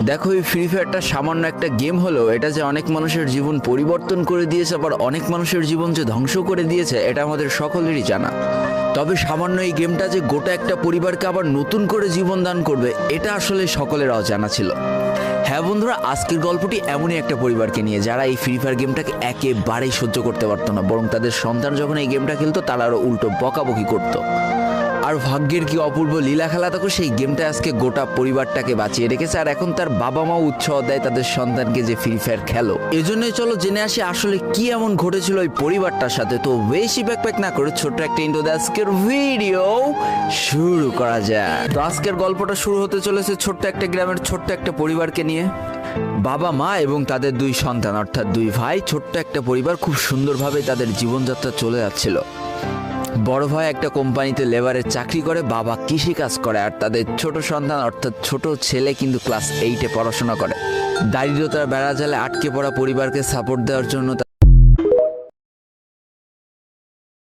দেখো, এই ফ্রি ফায়ারটা সামান্য একটা গেম হলেও এটা যে অনেক মানুষের জীবন পরিবর্তন করে দিয়েছে, আবার অনেক মানুষের জীবন যে ধ্বংস করে দিয়েছে, এটা আমাদের সকলেরই জানা। তবে সামান্য এই গেমটা যে গোটা একটা পরিবারকে আবার নতুন করে জীবন দান করবে, এটা আসলে সকলের অজানা ছিল। হ্যাঁ বন্ধুরা, আজকের গল্পটি এমনই একটা পরিবারকে নিয়ে যারা এই ফ্রি ফায়ার গেমটাকে একেবারেই সহ্য করতে পারতো না, বরং তাদের সন্তান যখন এই গেমটা খেলতো তারা আরও উল্টো বকাবকি করতো। আর ভাগ্যের কি অপূর্ব লীলা খেলা, তখন সেই গেমটা আজকে গোটা পরিবারটাকে বাঁচিয়ে রেখেছে। আর এখন তার বাবা মাও উৎসাহ দেয় তাদের সন্তানকে যে ফ্রি ফায়ার খেলো। এজন্যই চলো জেনে আসি আসলে কি এমন ঘটেছিল ওই পরিবারটার সাথে। তো বেশি ব্যাকপ্যাক না করে ছোট্ট একটা ইন্ট্রো দিয়ে আজকের ভিডিও শুরু করা যায়। তো আজকের গল্পটা শুরু হতে চলেছে ছোট্ট একটা গ্রামের ছোট্ট একটা পরিবারকে নিয়ে। বাবা মা এবং তাদের দুই সন্তান অর্থাৎ দুই ভাই, ছোট্ট একটা পরিবার, খুব সুন্দরভাবে তাদের জীবনযাত্রা চলে যাচ্ছিল। বড় ভাই একটা কোম্পানিতে লেবারের চাকরি করে, বাবা কৃষি কাজ করে, আর তাদের ছোট সন্তান অর্থাৎ ছোট ছেলে কিন্তু ক্লাস 8-এ পড়াশোনা করে। দারিদ্রতার বেড়াজালে আটকে পড়া পরিবারকে সাপোর্ট দেওয়ার জন্য